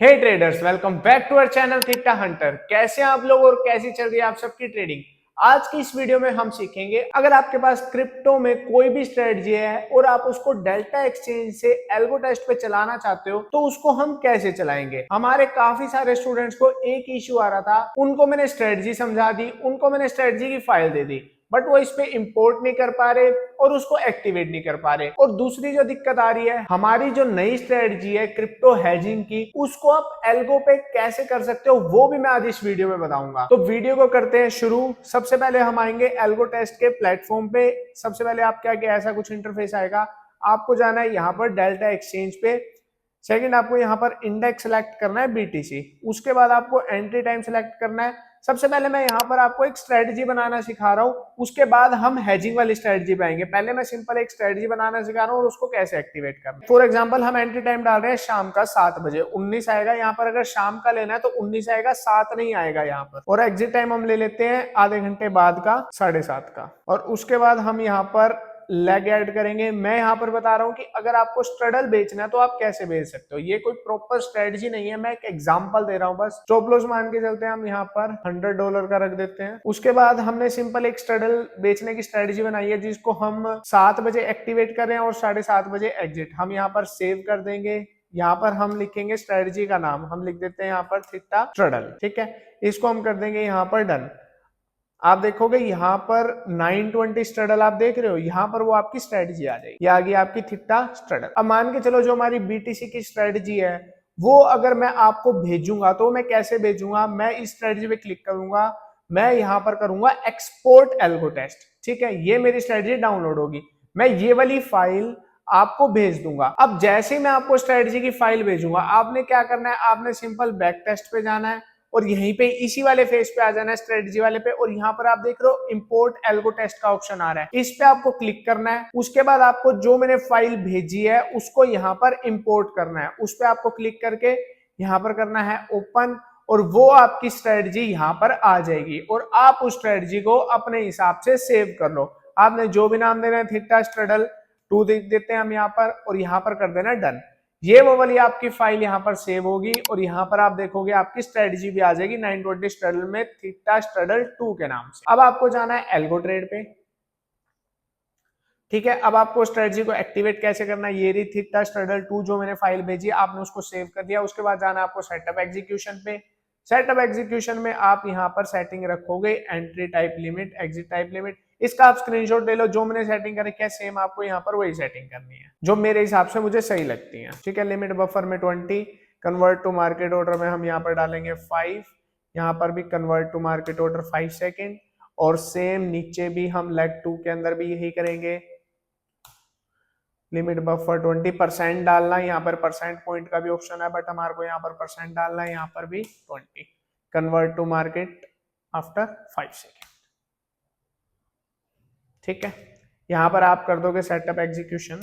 Hey traders, welcome back to our channel theta hunter. कैसे हैं आप लोग और कैसी चल रही है आप सबकी ट्रेडिंग। आज की इस वीडियो में हम सीखेंगे, अगर आपके पास क्रिप्टो में कोई भी स्ट्रेटजी है और आप उसको डेल्टा एक्सचेंज से एल्गो टेस्ट पे चलाना चाहते हो तो उसको हम कैसे चलाएंगे। हमारे काफी सारे स्टूडेंट्स को एक इश्यू आ रहा था, उनको मैंने स्ट्रेटजी समझा दी, उनको मैंने स्ट्रेटजी की फाइल दे दी, बट वो इस पे इंपोर्ट नहीं कर पा रहे और उसको एक्टिवेट नहीं कर पा रहे। और दूसरी जो दिक्कत आ रही है, हमारी जो नई स्ट्रेटजी है क्रिप्टो हेजिंग की, उसको आप एल्गो पे कैसे कर सकते हो वो भी मैं आज इस वीडियो में बताऊंगा। तो वीडियो को करते हैं शुरू। सबसे पहले हम आएंगे एल्गो टेस्ट के प्लेटफॉर्म पे। सबसे पहले आपके आगे ऐसा कुछ इंटरफेस आएगा, आपको जाना है यहाँ पर डेल्टा एक्सचेंज पे। सेकंड, आपको यहाँ पर इंडेक्स सेलेक्ट करना है बीटीसी। उसके बाद आपको एंट्री टाइम सेलेक्ट करना है। सबसे पहले मैं यहाँ पर आपको एक स्ट्रेटजी बनाना सिखा रहा हूँ, उसके बाद हम हेजिंग वाली स्ट्रेटजी पे आएंगे। पहले मैं सिंपल एक स्ट्रेटजी बनाना सिखा रहा हूँ और उसको कैसे एक्टिवेट करना। फॉर एग्जांपल हम एंट्री टाइम डाल रहे हैं शाम का 7 बजे, 19 आएगा यहाँ पर। अगर शाम का लेना है तो 19 आएगा, 7 नहीं आएगा यहाँ पर। और एग्जिट टाइम हम ले लेते हैं आधे घंटे बाद का, 7:30 का। और उसके बाद हम यहाँ पर लेग ऐड करेंगे। मैं यहाँ पर बता रहा हूँ कि अगर आपको स्ट्रडल बेचना है तो आप कैसे बेच सकते हो। ये कोई प्रॉपर स्ट्रेटजी नहीं है, मैं एक एग्जांपल दे रहा हूँ बस। स्टॉप लॉस मान के चलते हैं हम यहाँ पर $100 का रख देते हैं। उसके बाद हमने सिंपल एक स्ट्रडल बेचने की स्ट्रेटजी बनाई है, जिसको हम 7 बजे एक्टिवेट कर रहे हैं और 7:30 बजे एग्जिट। हम यहाँ पर सेव कर देंगे। यहाँ पर हम लिखेंगे स्ट्रेटजी का नाम, हम लिख देते हैं यहाँ पर थीटा स्ट्रडल। ठीक है, इसको हम कर देंगे यहाँ पर डन। आप देखोगे यहाँ पर 920 स्ट्रडल आप देख रहे हो, यहाँ पर वो आपकी स्ट्रेटजी आ जाएगी। ये आ गई आपकी थीटा स्ट्रडल। अब मान के चलो जो हमारी बीटीसी की स्ट्रेटजी है वो अगर मैं आपको भेजूंगा तो मैं कैसे भेजूंगा। मैं इस स्ट्रेटजी पे क्लिक करूंगा, मैं यहाँ पर करूंगा एक्सपोर्ट एल्गो टेस्ट। ठीक है, ये मेरी स्ट्रेटजी डाउनलोड होगी, मैं ये वाली फाइल आपको भेज दूंगा। अब जैसे ही मैं आपको स्ट्रेटजी की फाइल भेजूंगा, आपने क्या करना है, आपने सिंपल बैक टेस्ट पे जाना है और यहीं पे इसी वाले फेज पे आ जाना है, स्ट्रेटजी वाले पे। और यहाँ पर आप देख रहे हो इंपोर्ट एल्गो टेस्ट का ऑप्शन आ रहा है, इस पे आपको क्लिक करना है। उसके बाद आपको जो मैंने फाइल भेजी है उसको यहाँ पर इंपोर्ट करना है, उस पे आपको क्लिक करके यहाँ पर करना है ओपन, और वो आपकी स्ट्रेटजी यहाँ पर आ जाएगी और आप उस स्ट्रेटजी को अपने हिसाब से सेव कर लो। आपने जो भी नाम देना है, थीटा स्ट्रडल 2 देख देते हैं हम यहाँ पर, और यहाँ पर कर देना डन। ये वो वाली आपकी फाइल यहाँ पर सेव होगी और यहाँ पर आप देखोगे आपकी स्ट्रेटजी भी आ जाएगी 920 स्ट्रडल में, थीटा स्ट्रडल 2 के नाम से। अब आपको जाना है एल्गो ट्रेड पे। ठीक है, अब आपको स्ट्रेटजी को एक्टिवेट कैसे करना है, ये रही थीटा स्ट्रडल 2 जो मैंने फाइल भेजी, आपने उसको सेव कर दिया। उसके बाद जाना है आपको सेटअप एग्जीक्यूशन पे। सेटअप एग्जीक्यूशन में आप यहाँ पर सेटिंग रखोगे entry type limit, exit type limit. इसका आप स्क्रीनशॉट ले लो, जो मैंने सेटिंग कर रखी है सेम आपको यहाँ पर वही सेटिंग करनी है जो मेरे हिसाब से मुझे सही लगती है। ठीक है, लिमिट बफर में 20, कन्वर्ट टू मार्केट ऑर्डर में हम यहाँ पर डालेंगे 5, यहाँ पर भी convert to market order 5 second, और सेम नीचे भी हम लेग 2 के अंदर भी यही करेंगे। लिमिट बफर 20% डालना है, यहाँ पर परसेंट पॉइंट का भी ऑप्शन है बट हमारे को यहाँ पर परसेंट डालना है, यहाँ पर भी 20, convert to market after 5 second. ठीक है, यहाँ पर आप कर दोगे सेटअप एग्जीक्यूशन।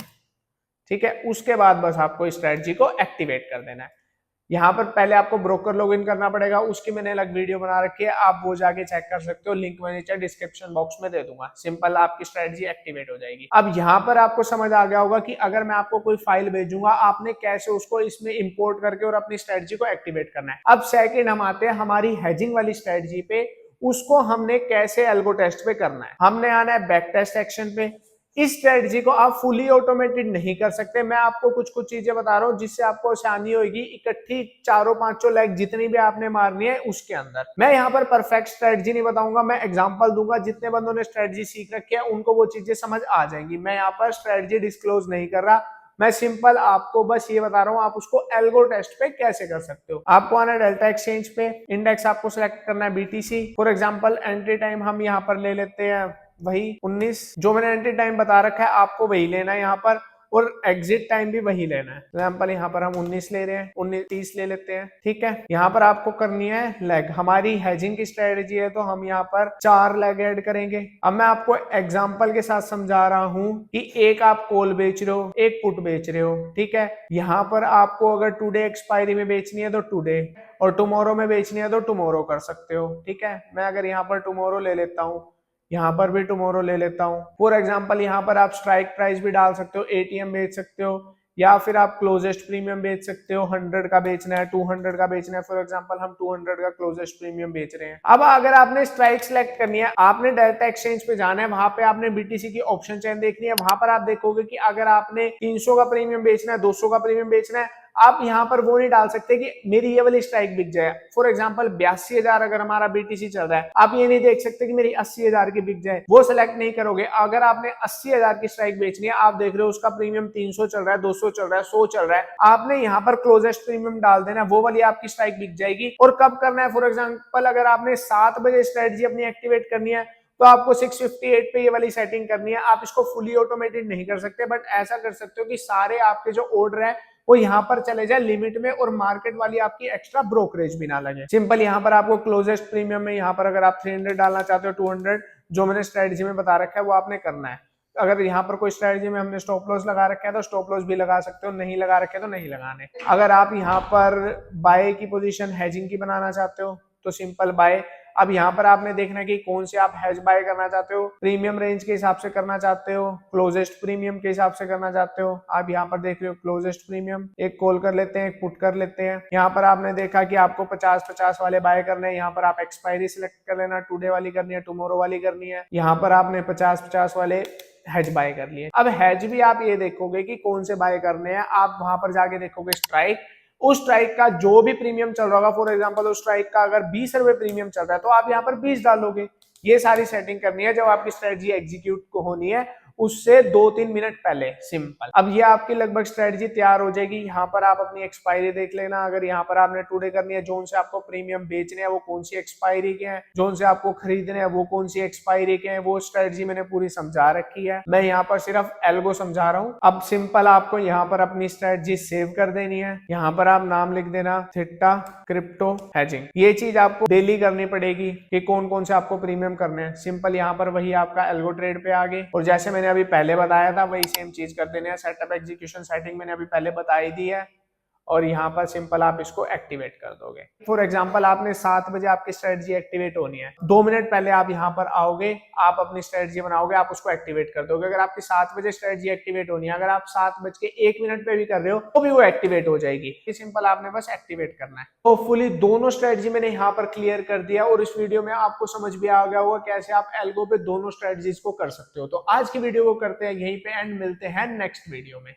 ठीक है, उसके बाद बस आपको इस स्ट्रेटजी को एक्टिवेट कर देना है। यहाँ पर पहले आपको ब्रोकर लॉगिन करना पड़ेगा, उसकी मैंने अलग वीडियो बना रखी है, आप वो जाके चेक कर सकते हो, लिंक मैं नीचे डिस्क्रिप्शन बॉक्स में दे दूंगा। सिंपल आपकी स्ट्रेटजी एक्टिवेट हो जाएगी। अब यहाँ पर आपको समझ आ गया होगा कि अगर मैं आपको कोई फाइल भेजूंगा आपने कैसे उसको इसमें इंपोर्ट करके और अपनी स्ट्रेटजी को एक्टिवेट करना है। अब सेकंड हम आते हैं हमारी हेजिंग वाली स्ट्रेटजी पे, उसको हमने कैसे एल्गो टेस्ट पे करना है। हमने आना है बैक टेस्ट एक्शन पे। इस स्ट्रेटजी को आप फुली ऑटोमेटेड नहीं कर सकते, मैं आपको कुछ कुछ चीजें बता रहा हूं जिससे आपको आसानी होगी इकट्ठी 4-5 लेग जितनी भी आपने मारनी है उसके अंदर। मैं यहाँ पर परफेक्ट स्ट्रेटजी नहीं बताऊंगा, मैं एग्जांपल दूंगा। जितने बंदों ने स्ट्रेटजी सीख रखी है उनको वो चीजें समझ आ जाएंगी। मैं यहाँ पर स्ट्रेटजी डिस्क्लोज नहीं कर रहा, मैं सिंपल आपको बस ये बता रहा हूँ आप उसको एल्गो टेस्ट पे कैसे कर सकते हो। आपको आना है डेल्टा एक्सचेंज पे, इंडेक्स आपको सिलेक्ट करना है BTC. For example entry time हम यहाँ पर ले लेते हैं वही 19, जो मैंने एंट्री टाइम बता रखा है आपको वही लेना है यहाँ पर, और एग्जिट टाइम भी वही लेना है। एग्जाम्पल यहाँ पर हम 19 ले रहे हैं, 19-30 ले लेते हैं। ठीक है, यहाँ पर आपको करनी है लेग। हमारी हेजिंग की स्ट्रेटजी है तो हम यहाँ पर 4 लेग ऐड करेंगे। अब मैं आपको एग्जाम्पल के साथ समझा रहा हूँ कि एक आप कॉल बेच रहे हो, एक पुट बेच रहे हो। ठीक है, यहाँ पर आपको अगर टुडे एक्सपायरी में बेचनी है तो टुडे, और टुमारो में बेचनी है तो टुमारो कर सकते हो। ठीक है, मैं अगर यहाँ पर टुमारो ले लेता हूँ, यहाँ पर भी टुमारो ले लेता हूँ। फॉर एग्जांपल यहाँ पर आप स्ट्राइक प्राइस भी डाल सकते हो, एटीएम बेच सकते हो, या फिर आप क्लोजेस्ट प्रीमियम बेच सकते हो, 100 का बेचना है, 200 का बेचना है। फॉर एग्जांपल हम 200 का क्लोजेस्ट प्रीमियम बेच रहे हैं। अब अगर आपने स्ट्राइक सेलेक्ट करनी है, आपने डेल्टा एक्सचेंज पे जाना है, वहां पे आपने बीटीसी की ऑप्शन चेन देखनी है। वहां पर आप देखोगे कि अगर आपने 300 का प्रीमियम बेचना है, 200 का प्रीमियम बेचना है, आप यहां पर वो नहीं डाल सकते कि मेरी ये वाली स्ट्राइक बिक जाए। फॉर एग्जांपल 82,000 अगर हमारा बीटीसी चल रहा है, आप ये नहीं देख सकते कि मेरी 80,000 की बिक जाए, वो सिलेक्ट नहीं करोगे। अगर आपने 80,000 की स्ट्राइक बेचनी है, आप देख रहे हो उसका प्रीमियम 300 चल रहा है, 200 चल रहा है, 100 चल रहा है, आपने यहाँ पर क्लोजेस्ट प्रीमियम डाल देना, वो वाली आपकी स्ट्राइक बिक जाएगी। और कब करना है, फॉर एग्जाम्पल अगर आपने 7 बजे स्ट्रेटजी अपनी एक्टिवेट करनी है, तो आपको 658 पे ये वाली सेटिंग करनी है। आप इसको फुली ऑटोमेटेड नहीं कर सकते, बट ऐसा कर सकते हो कि सारे आपके जो ऑर्डर है वो यहाँ पर चले जाए लिमिट में, और मार्केट वाली आपकी एक्स्ट्रा ब्रोकरेज भी ना लगे। सिंपल यहाँ पर आपको क्लोजेस्ट प्रीमियम में यहाँ पर अगर आप 300 डालना चाहते हो, 200 जो मैंने स्ट्रेटजी में बता रखा है वो आपने करना है। अगर यहाँ पर कोई स्ट्रेटजी में हमने स्टॉप लॉस लगा रखा है तो स्टॉप लॉस भी लगा सकते हो, नहीं लगा रखे तो नहीं लगाने। अगर आप यहाँ पर बाय की पोजीशन हेजिंग की बनाना चाहते हो तो सिंपल बाय। अब यहाँ पर आपने देखना है कि कौन से आप हेज बाय करना चाहते हो, प्रीमियम रेंज के हिसाब से करना चाहते हो, क्लोजेस्ट प्रीमियम के हिसाब से करना चाहते हो। आप यहाँ पर देख रहे हो क्लोजेस्ट प्रीमियम, एक कॉल कर लेते हैं, एक पुट कर लेते हैं। यहाँ पर आपने देखा कि आपको 50-50 वाले बाय करने हैं। यहाँ पर आप एक्सपायरी सिलेक्ट कर लेना, टुडे वाली करनी है, टुमारो वाली करनी है। यहाँ पर आपने 50-50 वाले हेज बाय कर लिए। अब हेज भी आप ये देखोगे कि कौन से बाय करने हैं, आप वहां पर जाके देखोगे स्ट्राइक, उस स्ट्राइक का जो भी प्रीमियम चल रहा होगा, फॉर एग्जांपल उस स्ट्राइक का अगर 20 रुपए प्रीमियम चल रहा है तो आप यहाँ पर 20 डालोगे। ये सारी सेटिंग करनी है जब आपकी स्ट्रेटजी एग्जीक्यूट को होनी है, उससे 2-3 मिनट पहले। सिंपल। अब ये आपकी लगभग स्ट्रेटजी तैयार हो जाएगी। यहाँ पर आप अपनी एक्सपायरी देख लेना। अगर यहाँ पर आपने टुडे करनी है, जोन से आपको प्रीमियम बेचने हैं वो कौन सी एक्सपायरी के हैं, जोन से आपको खरीदने हैं वो कौन सी एक्सपायरी के हैं, वो स्ट्रेटजी मैंने पूरी समझा रखी है। मैं यहाँ पर सिर्फ एल्गो समझा रहा हूँ। अब सिंपल आपको यहाँ पर अपनी स्ट्रेटजी सेव कर देनी है। यहाँ पर आप नाम लिख देना थीटा क्रिप्टो हेजिंग। ये चीज आपको डेली करनी पड़ेगी कि कौन कौन से आपको प्रीमियम करने हैं। सिंपल यहाँ पर वही आपका एल्गो ट्रेड पे आ गए, और जैसे मैंने अभी पहले बताया था वही सेम चीज कर देने हैं। सेटअप एग्जीक्यूशन सेटिंग मैंने अभी पहले बताई दी है, और यहाँ पर सिंपल आप इसको एक्टिवेट कर दोगे। फॉर एग्जांपल आपने 7 बजे आपकी स्ट्रेटजी एक्टिवेट होनी है, 2 मिनट पहले आप यहाँ पर आओगे, आप अपनी स्ट्रेटजी बनाओगे, आप उसको एक्टिवेट कर दोगे। अगर आपकी 7 बजे स्ट्रेटजी एक्टिवेट होनी है, अगर आप 7:01 पे भी कर रहे हो तो भी वो एक्टिवेट हो जाएगी। सिंपल आपने बस एक्टिवेट करना है। होपफुली दोनों स्ट्रेटजी मैंने यहाँ पर क्लियर कर दिया, और इस वीडियो में आपको समझ भी आ गया होगा कैसे आप एल्गो पे दोनों स्ट्रेटजीज को कर सकते हो। तो आज की वीडियो को करते हैं यहीं पे एंड, मिलते हैं नेक्स्ट वीडियो में।